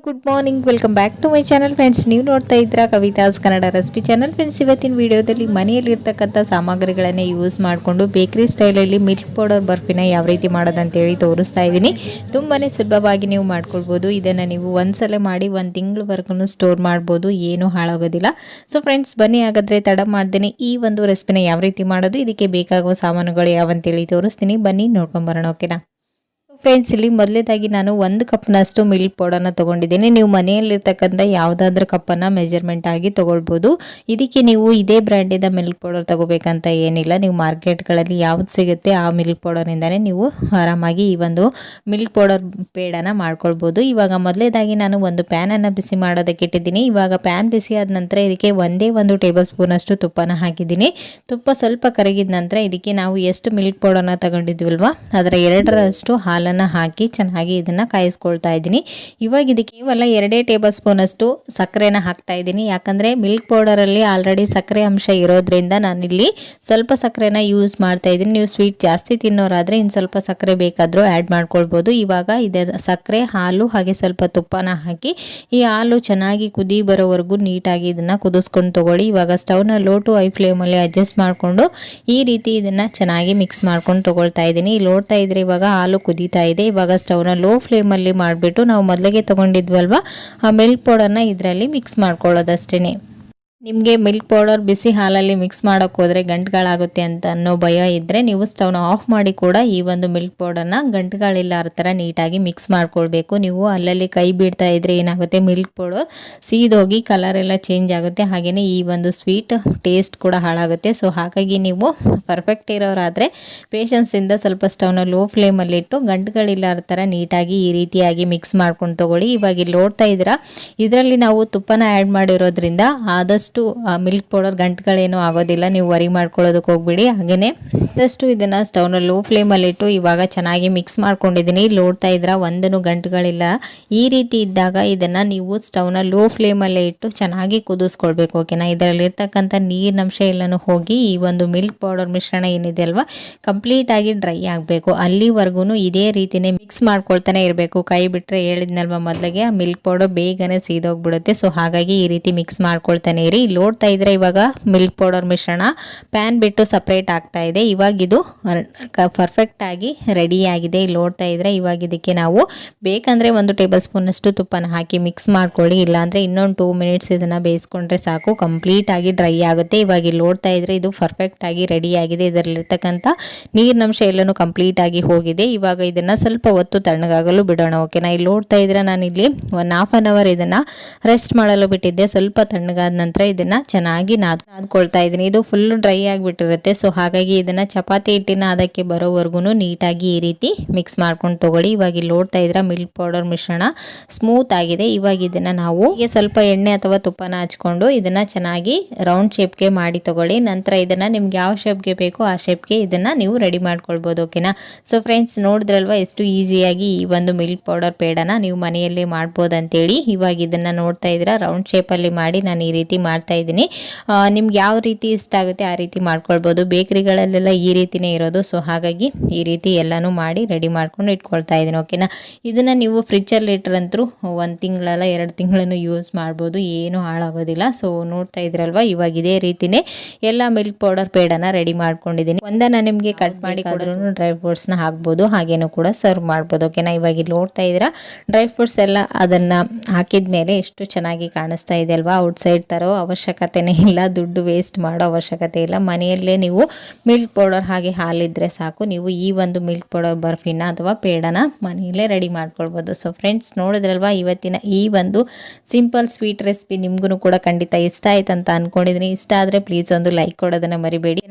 Good morning, welcome back to my channel friends. ನೀವು ನೋಡ್ತಾ ಇದ್ದೀರಾ Kavitha's Kannada recipe channel friends. ಇವತ್ತಿನ ವಿಡಿಯೋದಲ್ಲಿ ಮನೆಯಲ್ಲಿರ್ತಕ್ಕಂಥ ಸಾಮಗ್ರಿಗಳನ್ನೇ ಯೂಸ್ ಮಾಡಿಕೊಂಡು ಬೇಕರಿ ಸ್ಟೈಲಲ್ಲಿ ಮಿಲ್ಕ್ ಪೌಡರ್ ಬರ್ಫಿನ ಯಾವ ರೀತಿ ಮಾಡೋದಂತೇಳಿ ತೋರಿಸ್ತಾ ಇದ್ದೀನಿ. ತುಂಬಾ ಸುಲಭವಾಗಿ ನೀವು ಮಾಡ್ಕೊಳ್ಬೋದು. ಇದನ್ನು ನೀವು ಒಂದ್ಸಲ ಮಾಡಿ 1 ತಿಂಗಳವರೆಗೂ ಸ್ಟೋರ್ ಮಾಡ್ಬೋದು, ಏನೂ ಹಾಳಾಗೋದಿಲ್ಲ. ಸೊ ಫ್ರೆಂಡ್ಸ್, ಬನ್ನಿ ಹಾಗಾದರೆ ತಡ ಮಾಡ್ದೇನೆ ಈ ಒಂದು ರೆಸಿಪಿನ ಯಾವ ರೀತಿ ಮಾಡೋದು, ಇದಕ್ಕೆ ಬೇಕಾಗುವ ಸಾಮಾನುಗಳು ಯಾವಂತೇಳಿ ತೋರಿಸ್ತೀನಿ. ಬನ್ನಿ ನೋಡ್ಕೊಂಬರೋಣ. ಓಕೆನಾ ಫ್ರೆಂಡ್ಸ್, ಇಲ್ಲಿ ಮೊದಲೇದಾಗಿ ನಾನು 1 ಕಪ್ನಷ್ಟು ಮಿಲ್ಕ್ ಪೌಡರ್ನ ತೊಗೊಂಡಿದ್ದೀನಿ. ನೀವು ಮನೆಯಲ್ಲಿರ್ತಕ್ಕಂಥ ಯಾವುದಾದ್ರೂ ಕಪ್ಪನ್ನು ಮೆಜರ್ಮೆಂಟ್ ಆಗಿ ತೊಗೊಳ್ಬೋದು. ಇದಕ್ಕೆ ನೀವು ಇದೇ ಬ್ರ್ಯಾಂಡಿಂದ ಮಿಲ್ಕ್ ಪೌಡರ್ ತೊಗೋಬೇಕಂತ ಏನಿಲ್ಲ. ನೀವು ಮಾರ್ಕೆಟ್ಗಳಲ್ಲಿ ಯಾವ್ದು ಸಿಗುತ್ತೆ ಆ ಮಿಲ್ಕ್ ಪೌಡರಿಂದನೇ ನೀವು ಆರಾಮಾಗಿ ಈ ಒಂದು ಮಿಲ್ಕ್ ಪೌಡರ್ ಪೇಡನ ಮಾಡ್ಕೊಳ್ಬೋದು. ಇವಾಗ ಮೊದಲೇದಾಗಿ ನಾನು ಒಂದು ಪ್ಯಾನನ್ನು ಬಿಸಿ ಮಾಡೋದಕ್ಕೆ ಇಟ್ಟಿದ್ದೀನಿ. ಇವಾಗ ಪ್ಯಾನ್ ಬಿಸಿ ಆದ ನಂತರ ಇದಕ್ಕೆ 1 ಟೇಬಲ್ ಸ್ಪೂನಷ್ಟು ತುಪ್ಪನ ಹಾಕಿದ್ದೀನಿ. ತುಪ್ಪ ಸ್ವಲ್ಪ ಕರಗಿದ ನಂತರ ಇದಕ್ಕೆ ನಾವು ಎಷ್ಟು ಮಿಲ್ಕ್ ಪೌಡರ್ನ ತಗೊಂಡಿದ್ವಲ್ವ ಅದರ 2ರಷ್ಟು ಹಾಲನ್ನು ಹಾಕಿ ಚೆನ್ನಾಗಿ ಇದನ್ನ ಕಾಯಿಸ್ಕೊಳ್ತಾ ಇದ್ದೀನಿ. ಇವಾಗ ಇದಕ್ಕೆ ಕೇವಲ 2 ಟೇಬಲ್ ಸ್ಪೂನ್ ಅಷ್ಟು ಸಕ್ಕರೆನ ಹಾಕ್ತಾ ಇದ್ದೀನಿ. ಯಾಕಂದ್ರೆ ಮಿಲ್ಕ್ ಪೌಡರ್ ಅಲ್ಲಿ ಆಲ್ರೆಡಿ ಸಕ್ಕರೆ ಅಂಶ ಇರೋದ್ರಿಂದ ನಾನಿಲ್ಲಿ ಸ್ವಲ್ಪ ಸಕ್ಕರೆನ ಯೂಸ್ ಮಾಡ್ತಾ ಇದ್ದೀನಿ. ನೀವು ಸ್ವೀಟ್ ಜಾಸ್ತಿ ತಿನ್ನೋರಾದ್ರೆ ಇನ್ನು ಸ್ವಲ್ಪ ಸಕ್ಕರೆ ಬೇಕಾದ್ರೂ ಆ್ಯಡ್ ಮಾಡ್ಕೊಳ್ಬೋದು. ಇವಾಗ ಇದರ ಸಕ್ಕರೆ, ಹಾಲು ಹಾಗೆ ಸ್ವಲ್ಪ ತುಪ್ಪನ ಹಾಕಿ ಈ ಹಾಲು ಚೆನ್ನಾಗಿ ಕುದಿ ಬರೋವರೆಗೂ ನೀಟಾಗಿ ಇದನ್ನ ಕುದಿಸ್ಕೊಂಡು ತಗೊಳ್ಳಿ. ಇವಾಗ ಸ್ಟವ್ನ ಲೋ ಟು ಹೈ ಫ್ಲೇಮಲ್ಲಿ ಅಡ್ಜಸ್ಟ್ ಮಾಡಿಕೊಂಡು ಈ ರೀತಿ ಇದನ್ನ ಚೆನ್ನಾಗಿ ಮಿಕ್ಸ್ ಮಾಡ್ಕೊಂಡು ತಗೊಳ್ತಾ ಇದ್ದೀನಿ. ನೋಡ್ತಾ ಇದ್ರೆ ಇವಾಗ ಹಾಲು ಕುದೀತಾ ಇದೆ. ಇವಾಗ ಸ್ಟವ್ನ ಲೋ ಫ್ಲೇಮಲ್ಲಿ ಮಾಡಿಬಿಟ್ಟು ನಾವು ಮೊದಲಿಗೆ ತಗೊಂಡಿದ್ವಲ್ವ ಆ ಮಿಲ್ಕ್ ಪೌಡರ್ನ ಇದರಲ್ಲಿ ಮಿಕ್ಸ್ ಮಾಡ್ಕೊಳ್ಳೋದಷ್ಟೇ. ನಿಮಗೆ ಮಿಲ್ಕ್ ಪೌಡರ್ ಬಿಸಿ ಹಾಲಲ್ಲಿ ಮಿಕ್ಸ್ ಮಾಡೋಕ್ಕೆ ಹೋದರೆ ಗಂಟುಗಳಾಗುತ್ತೆ ಅಂತ ಅನ್ನೋ ಭಯ ಇದ್ದರೆ ನೀವು ಸ್ಟವ್ನ ಆಫ್ ಮಾಡಿ ಕೂಡ ಈ ಒಂದು ಮಿಲ್ಕ್ ಪೌಡರ್ನ ಗಂಟುಗಳಿಲ್ಲಾರ ಥರ ನೀಟಾಗಿ ಮಿಕ್ಸ್ ಮಾಡ್ಕೊಳ್ಬೇಕು. ನೀವು ಅಲ್ಲಲ್ಲಿ ಕೈ ಬಿಡ್ತಾ ಇದ್ರೆ ಏನಾಗುತ್ತೆ, ಮಿಲ್ಕ್ ಪೌಡರ್ ಸೀದೋಗಿ ಕಲರ್ ಎಲ್ಲ ಚೇಂಜ್ ಆಗುತ್ತೆ. ಹಾಗೆಯೇ ಈ ಒಂದು ಸ್ವೀಟ್ ಟೇಸ್ಟ್ ಕೂಡ ಹಾಳಾಗುತ್ತೆ. ಸೊ ಹಾಗಾಗಿ ನೀವು ಪರ್ಫೆಕ್ಟ್ ಇರೋರಾದರೆ ಪೇಷನ್ಸಿಂದ ಸ್ವಲ್ಪ ಸ್ಟವ್ನ ಲೋ ಫ್ಲೇಮಲ್ಲಿಟ್ಟು ಗಂಟುಗಳಿಲ್ಲಾರ ಥರ ನೀಟಾಗಿ ಈ ರೀತಿಯಾಗಿ ಮಿಕ್ಸ್ ಮಾಡ್ಕೊಂಡು ತಗೊಳ್ಳಿ. ಇವಾಗ ಇಲ್ಲಿ ನೋಡ್ತಾ ಇದ್ದೀರಾ, ಇದರಲ್ಲಿ ನಾವು ತುಪ್ಪನ ಆ್ಯಡ್ ಮಾಡಿರೋದ್ರಿಂದ ಆದಷ್ಟು ಮಿಲ್ಕ್ ಪೌಡರ್ ಗಂಟುಗಳೇನೂ ಆಗೋದಿಲ್ಲ. ನೀವು ವರಿ ಮಾಡ್ಕೊಳ್ಳೋದಕ್ಕೆ ಹೋಗ್ಬಿಡಿ. ಹಾಗೆಯೇ ಆದಷ್ಟು ಇದನ್ನು ಸ್ಟವ್ನ ಲೋ ಫ್ಲೇಮಲ್ಲಿಟ್ಟು ಇವಾಗ ಚೆನ್ನಾಗಿ ಮಿಕ್ಸ್ ಮಾಡ್ಕೊಂಡಿದ್ದೀನಿ. ನೋಡ್ತಾ ಇದ್ರೆ ಒಂದೂ ಗಂಟುಗಳಿಲ್ಲ. ಈ ರೀತಿ ಇದ್ದಾಗ ಇದನ್ನು ನೀವು ಸ್ಟವ್ನ ಲೋ ಫ್ಲೇಮಲ್ಲೇ ಇಟ್ಟು ಚೆನ್ನಾಗಿ ಕುದಿಸ್ಕೊಳ್ಬೇಕು. ಓಕೆನಾ. ಇದರಲ್ಲಿರ್ತಕ್ಕಂಥ ನೀರಿನಂಶ ಎಲ್ಲನೂ ಹೋಗಿ ಈ ಒಂದು ಮಿಲ್ಕ್ ಪೌಡರ್ ಮಿಶ್ರಣ ಏನಿದೆ ಅಲ್ವಾ ಕಂಪ್ಲೀಟ್ ಆಗಿ ಡ್ರೈ ಆಗಬೇಕು. ಅಲ್ಲಿವರೆಗೂ ಇದೇ ರೀತಿನೇ ಮಿಕ್ಸ್ ಮಾಡ್ಕೊಳ್ತಾನೆ ಇರಬೇಕು. ಕೈ ಬಿಟ್ಟರೆ ಹೇಳಿದ್ನಲ್ವ ಮೊದಲಿಗೆ ಆ ಮಿಲ್ಕ್ ಪೌಡರ್ ಬೇಗನೆ ಸೀದೋಗ್ಬಿಡುತ್ತೆ. ಸೊ ಹಾಗಾಗಿ ಈ ರೀತಿ ಮಿಕ್ಸ್ ಮಾಡ್ಕೊಳ್ತಾನೆ ಇರಿ. ನೋಡ್ತಾ ಇದ್ರೆ ಇವಾಗ ಮಿಲ್ಕ್ ಪೌಡರ್ ಮಿಶ್ರಣ ಪ್ಯಾನ್ ಬಿಟ್ಟು ಸಪ್ರೇಟ್ ಆಗ್ತಾ ಇದೆ. ಇವಾಗ ಇದು ಪರ್ಫೆಕ್ಟ್ ಆಗಿ ರೆಡಿ ಆಗಿದೆ. ಇಲ್ಲಿ ನೋಡ್ತಾ ಇದ್ರೆ ಇವಾಗ ಇದಕ್ಕೆ ನಾವು ಬೇಕಂದ್ರೆ 1 ಟೇಬಲ್ ಸ್ಪೂನ್ ಅಷ್ಟು ತುಪ್ಪನ ಹಾಕಿ ಮಿಕ್ಸ್ ಮಾಡ್ಕೊಳ್ಳಿ. ಇಲ್ಲಾಂದ್ರೆ ಇನ್ನೊಂದು 2 ಮಿನಿಟ್ಸ್ ಇದನ್ನ ಬೇಯಿಸ್ಕೊಂಡ್ರೆ ಸಾಕು, ಕಂಪ್ಲೀಟ್ ಆಗಿ ಡ್ರೈ ಆಗುತ್ತೆ. ಇವಾಗ ಇಲ್ಲಿ ನೋಡ್ತಾ ಇದ್ರೆ ಇದು ಪರ್ಫೆಕ್ಟ್ ಆಗಿ ರೆಡಿ ಆಗಿದೆ. ಇದರಲ್ಲಿರ್ತಕ್ಕಂಥ ನೀರಿನಂಶ ಎಲ್ಲನೂ ಕಂಪ್ಲೀಟ್ ಆಗಿ ಹೋಗಿದೆ. ಇವಾಗ ಇದನ್ನ ಸ್ವಲ್ಪ ಹೊತ್ತು ತಣ್ಣಗಾಗಲು ಬಿಡೋಣ. ಓಕೆನಾ. ಇಲ್ಲಿ ನೋಡ್ತಾ ಇದ್ರೆ ನಾನು ಇಲ್ಲಿ 1/2 ಅವರ್ ಇದನ್ನ ರೆಸ್ಟ್ ಮಾಡಲು ಬಿಟ್ಟಿದ್ದೆ. ಸ್ವಲ್ಪ ತಣ್ಣಗಾದ ನಂತರ ಇದನ್ನ ಚೆನ್ನಾಗಿ ನಾದ್ಕೊಳ್ತಾ ಇದ್ದೀನಿ. ಇದು ಫುಲ್ ಡ್ರೈ ಆಗಿಬಿಟ್ಟಿರುತ್ತೆ. ಸೊ ಹಾಗಾಗಿ ಇದನ್ನ ಚಪಾತಿ ಹಿಟ್ಟಿನ ಅದಕ್ಕೆ ಬರೋವರೆಗೂ ನೀಟಾಗಿ ಈ ರೀತಿ ಮಿಕ್ಸ್ ಮಾಡ್ಕೊಂಡು ತಗೊಳ್ಳಿ. ಇವಾಗ ಇಲ್ಲಿ ನೋಡ್ತಾ ಇದ್ರೆ ಮಿಲ್ಕ್ ಪೌಡರ್ ಮಿಶ್ರಣ ಸ್ಮೂತ್ ಆಗಿದೆ. ಇವಾಗ ಇದನ್ನ ನಾವು ಸ್ವಲ್ಪ ಎಣ್ಣೆ ಅಥವಾ ತುಪ್ಪನ ಹಚ್ಕೊಂಡು ಇದನ್ನ ಚೆನ್ನಾಗಿ ರೌಂಡ್ ಶೇಪ್ಗೆ ಮಾಡಿ ತಗೊಳ್ಳಿ. ನಂತರ ಇದನ್ನ ನಿಮ್ಗೆ ಯಾವ ಶೇಪ್ಗೆ ಬೇಕೋ ಆ ಶೇಪ್ಗೆ ಇದನ್ನ ನೀವು ರೆಡಿ ಮಾಡ್ಕೊಳ್ಬೋದು. ಓಕೆನಾ. ಸೊ ಫ್ರೆಂಡ್ಸ್, ನೋಡಿದ್ರಲ್ವಾ ಎಷ್ಟು ಈಸಿಯಾಗಿ ಈ ಒಂದು ಮಿಲ್ಕ್ ಪೌಡರ್ ಪೇಡನ ನೀವು ಮನೆಯಲ್ಲೇ ಮಾಡ್ಬೋದು ಅಂತೇಳಿ. ಇವಾಗ ಇದನ್ನ ನೋಡ್ತಾ ಇದ್ರೆ ರೌಂಡ್ ಶೇಪಲ್ಲಿ ಮಾಡಿ ನಾನು ಈ ರೀತಿ ಮಾಡ್ತಾ ಇದ್ದೀನಿ. ನಿಮ್ಗೆ ಯಾವ ರೀತಿ ಇಷ್ಟ ಆಗುತ್ತೆ ಆ ರೀತಿ ಮಾಡ್ಕೊಳ್ಬೋದು. ಬೇಕರಿಗಳಲ್ಲೆಲ್ಲ ಈ ರೀತಿನೇ ಇರೋದು. ಸೊ ಹಾಗಾಗಿ ಈ ರೀತಿ ಎಲ್ಲನೂ ಮಾಡಿ ರೆಡಿ ಮಾಡ್ಕೊಂಡು ಇಟ್ಕೊಳ್ತಾ ಇದ್ದೀನಿ. ಓಕೆನಾ. ಇದನ್ನ ನೀವು ಫ್ರಿಜ್ಜಲ್ಲಿ ಇಟ್ಟರಂತರೂ 1 ತಿಂಗಳಲ್ಲ 2 ತಿಂಗಳನ್ನು ಯೂಸ್ ಮಾಡ್ಬೋದು, ಏನು ಹಾಳಾಗೋದಿಲ್ಲ. ಸೊ ನೋಡ್ತಾ ಇದ್ರಲ್ವಾ, ಇವಾಗ ಇದೇ ರೀತಿನೇ ಎಲ್ಲ ಮಿಲ್ಕ್ ಪೌಡರ್ ಪೇಡನ ರೆಡಿ ಮಾಡ್ಕೊಂಡಿದ್ದೀನಿ. ಒಂದನ್ನು ನಿಮಗೆ ಕಟ್ ಮಾಡಿ ಕೊಡ್ರೂ ಡ್ರೈ ಫ್ರೂಟ್ಸ್ನ ಹಾಕ್ಬೋದು, ಹಾಗೇನೂ ಕೂಡ ಸರ್ವ್ ಮಾಡ್ಬೋದು. ಓಕೆನಾ. ಇವಾಗ ಇಲ್ಲಿ ನೋಡ್ತಾ ಇದ್ದೀರಾ ಡ್ರೈ ಫ್ರೂಟ್ಸ್ ಎಲ್ಲ ಅದನ್ನ ಹಾಕಿದ ಮೇಲೆ ಎಷ್ಟು ಚೆನ್ನಾಗಿ ಕಾಣಿಸ್ತಾ ಇದೆ ಅಲ್ವಾ. ಔಟ್ಸೈಡ್ ತರೋ ಅವಶ್ಯಕತೆನೇ ಇಲ್ಲ, ದುಡ್ಡು ವೇಸ್ಟ್ ಮಾಡೋ ಅವಶ್ಯಕತೆ ಇಲ್ಲ. ಮನೆಯಲ್ಲೇ ನೀವು ಮಿಲ್ಕ್ ಪೌಡರ್ ಹಾಗೆ ಹಾಲಿದ್ರೆ ಸಾಕು, ನೀವು ಈ ಒಂದು ಮಿಲ್ಕ್ ಪೌಡರ್ ಬರ್ಫಿನ ಅಥವಾ ಪೇಡನ ಮನೆಯಲ್ಲೇ ರೆಡಿ ಮಾಡ್ಕೊಳ್ಬೋದು. ಸೊ ಫ್ರೆಂಡ್ಸ್, ನೋಡಿದ್ರಲ್ವಾ ಇವತ್ತಿನ ಈ ಒಂದು ಸಿಂಪಲ್ ಸ್ವೀಟ್ ರೆಸಿಪಿ ನಿಮ್ಗೂ ಕೂಡ ಖಂಡಿತ ಇಷ್ಟ ಆಯ್ತು ಅಂತ ಅನ್ಕೊಂಡಿದ್ದೀನಿ. ಇಷ್ಟ ಆದರೆ ಪ್ಲೀಸ್ ಒಂದು ಲೈಕ್ ಕೊಡೋದನ್ನ ಮರಿಬೇಡಿ.